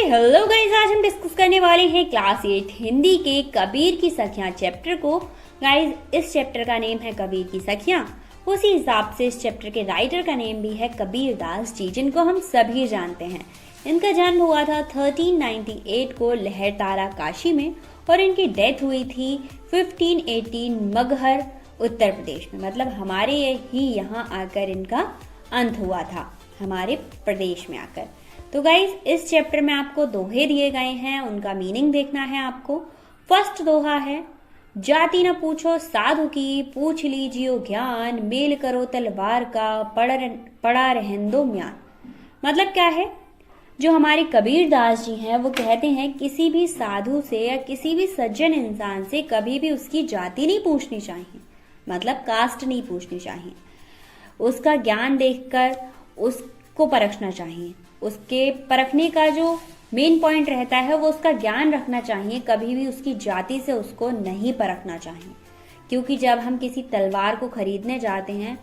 Hello guys, आज हम discuss करने वाले हैं क्लास 8 हिंदी के कबीर की सखियां चैप्टर को। गाइस, इस चैप्टर का नेम है कबीर की सखियां। उसी हिसाब से इस चैप्टर के राइटर का नेम भी है कबीर दास जी, जिनको हम सभी जानते हैं। इनका जन्म हुआ था 1398 को लहरतारा काशी में और इनकी डेथ हुई थी 1518 मगहर उत्तर प्रदेश में। मतलब हमारे ही यहाँ आकर इनका अंत हुआ था, हमारे प्रदेश में आकर। तो गाइज, इस चैप्टर में आपको दोहे दिए गए हैं, उनका मीनिंग देखना है आपको। फर्स्ट दोहा है, जाति न पूछो साधु की, पूछ लीजियो ज्ञान, मेल करो तलवार का, पड़ा रहन दो म्यान। मतलब क्या है, जो हमारे कबीर दास जी हैं वो कहते हैं किसी भी साधु से या किसी भी सज्जन इंसान से कभी भी उसकी जाति नहीं पूछनी चाहिए, मतलब कास्ट नहीं पूछनी चाहिए। उसका ज्ञान देखकर उसको परखना चाहिए। उसके परखने का जो मेन पॉइंट रहता है वो उसका ज्ञान रखना चाहिए, कभी भी उसकी जाति से उसको नहीं परखना चाहिए। क्योंकि जब हम किसी तलवार को खरीदने जाते हैं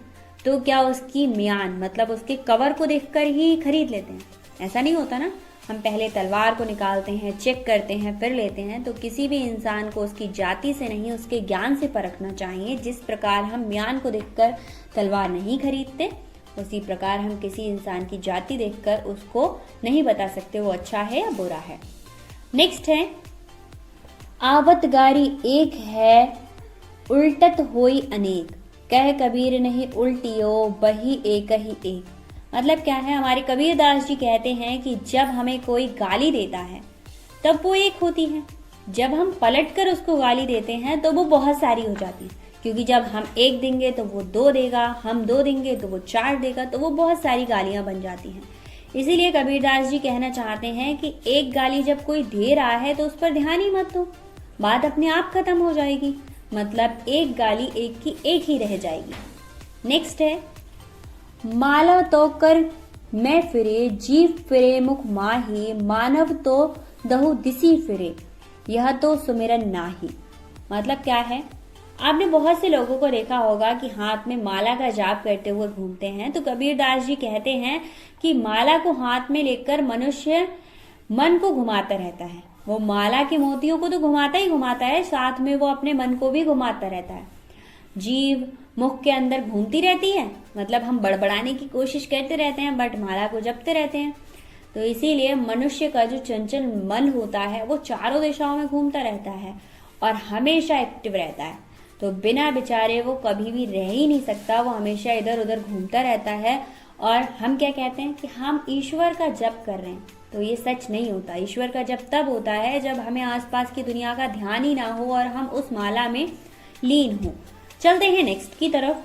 तो क्या उसकी म्यान मतलब उसके कवर को देखकर ही खरीद लेते हैं? ऐसा नहीं होता ना। हम पहले तलवार को निकालते हैं, चेक करते हैं, फिर लेते हैं। तो किसी भी इंसान को उसकी जाति से नहीं, उसके ज्ञान से परखना चाहिए। जिस प्रकार हम म्यान को देखकर तलवार नहीं खरीदते, उसी प्रकार हम किसी इंसान की जाति देखकर उसको नहीं बता सकते वो अच्छा है या बुरा है। नेक्स्ट है, आवत गारी एक है, उल्टत होई अनेक, कह कबीर नहीं उल्टियो, बही एक ही एक। मतलब क्या है, हमारे कबीर दास जी कहते हैं कि जब हमें कोई गाली देता है तब वो एक होती है, जब हम पलटकर उसको गाली देते हैं तो वो बहुत सारी हो जाती है। क्योंकि जब हम एक देंगे तो वो दो देगा, हम दो देंगे तो वो चार देगा, तो वो बहुत सारी गालियां बन जाती हैं। इसीलिए कबीरदास जी कहना चाहते हैं कि एक गाली जब कोई दे रहा है तो उस पर ध्यान ही मत दो, बात अपने आप खत्म हो जाएगी। मतलब एक गाली एक की एक ही रह जाएगी। नेक्स्ट है, माला तो कर मैं फिरे, जीव फिरे मुख माही, मानव तो दहु दिसी फिरे, यह तो सुमिरन नाही। मतलब क्या है, आपने बहुत से लोगों को देखा होगा कि हाथ में माला का जाप करते हुए घूमते हैं। तो कबीरदास जी कहते हैं कि माला को हाथ में लेकर मनुष्य मन को घुमाता रहता है। वो माला के मोतियों को तो घुमाता ही घुमाता है, साथ में वो अपने मन को भी घुमाता रहता है। जीभ मुख के अंदर घूमती रहती है, मतलब हम बड़बड़ाने की कोशिश करते रहते हैं बट माला को जपते रहते हैं। तो इसीलिए मनुष्य का जो चंचल मन होता है वो चारों दिशाओं में घूमता रहता है और हमेशा एक्टिव रहता है। तो बिना विचारे वो कभी भी रह ही नहीं सकता, वो हमेशा इधर उधर घूमता रहता है। और हम क्या कहते हैं कि हम ईश्वर का जप कर रहे हैं, तो ये सच नहीं होता। ईश्वर का जप तब होता है जब हमें आसपास की दुनिया का ध्यान ही ना हो और हम उस माला में लीन हो। चलते हैं नेक्स्ट की तरफ।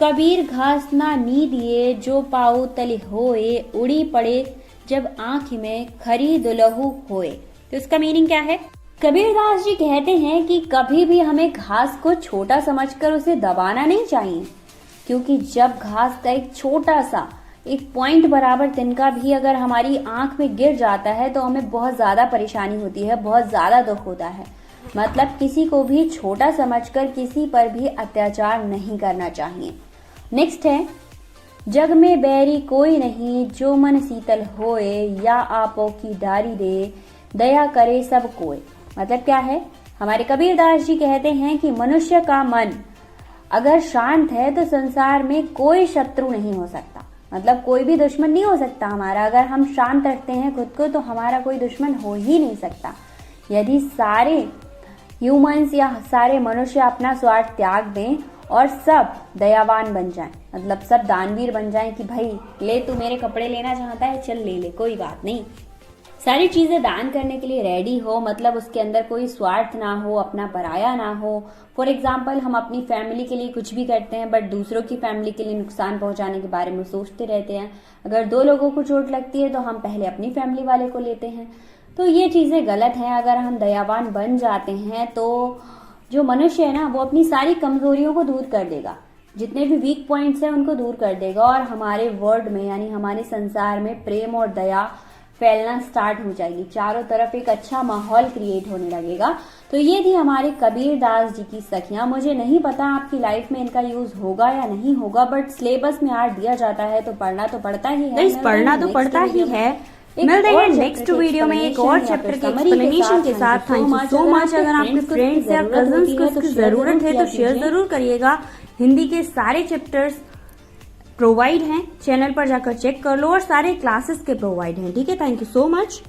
कबीर घास ना नी दिए, जो पाऊ तले होए, उड़ी पड़े जब आंख में खरी दुलहु होए। तो इसका मीनिंग क्या है? कबीरदास जी कहते हैं कि कभी भी हमें घास को छोटा समझकर उसे दबाना नहीं चाहिए, क्योंकि जब घास का एक छोटा सा एक पॉइंट बराबर तिनका भी अगर हमारी आंख में गिर जाता है तो हमें बहुत ज्यादा परेशानी होती है, बहुत ज्यादा दुख होता है। मतलब किसी को भी छोटा समझकर किसी पर भी अत्याचार नहीं करना चाहिए। नेक्स्ट है, जग में बैरी कोई नहीं, जो मन शीतल होए, या आपो की डारी दे, दया करे सब कोई। मतलब क्या है, हमारे कबीरदास जी कहते हैं कि मनुष्य का मन अगर शांत है तो संसार में कोई शत्रु नहीं हो सकता, मतलब कोई भी दुश्मन नहीं हो सकता हमारा। अगर हम शांत रखते हैं खुद को तो हमारा कोई दुश्मन हो ही नहीं सकता। यदि सारे ह्यूमंस या सारे मनुष्य अपना स्वार्थ त्याग दें और सब दयावान बन जाएं, मतलब सब दानवीर बन जाएं कि भाई ले, तू मेरे कपड़े लेना चाहता है, चल ले ले, कोई बात नहीं, सारी चीजें दान करने के लिए रेडी हो, मतलब उसके अंदर कोई स्वार्थ ना हो, अपना पराया ना हो। फॉर एग्जाम्पल, हम अपनी फैमिली के लिए कुछ भी करते हैं बट दूसरों की फैमिली के लिए नुकसान पहुंचाने के बारे में सोचते रहते हैं। अगर दो लोगों को चोट लगती है तो हम पहले अपनी फैमिली वाले को लेते हैं। तो ये चीजें गलत हैं। अगर हम दयावान बन जाते हैं तो जो मनुष्य है ना वो अपनी सारी कमजोरियों को दूर कर देगा, जितने भी वीक पॉइंट्स हैं उनको दूर कर देगा और हमारे वर्ल्ड में यानी हमारे संसार में प्रेम और दया फैलना स्टार्ट हो जाएगी। चारों तरफ एक अच्छा माहौल क्रिएट होने लगेगा। तो ये थी हमारे कबीर दास जी की सखियां। मुझे नहीं पता आपकी लाइफ में इनका यूज होगा या नहीं होगा, बट सिलेबस में आज दिया जाता है तो पढ़ना तो पड़ता ही है। पढ़ना तो पड़ता ही है। मिलते हैं नेक्स्ट वीडियो में एक और चैप्टर के एक्सप्लेनेशन के साथ। Thank you so much. अगर आपके फ्रेंड्स या कजन्स को इसकी जरूरत है तो शेयर जरूर करिएगा। हिंदी के सारे चैप्टर्स प्रोवाइड हैं, चैनल पर जाकर चेक कर लो, और सारे क्लासेस के प्रोवाइड हैं। ठीक है, थैंक यू सो मच।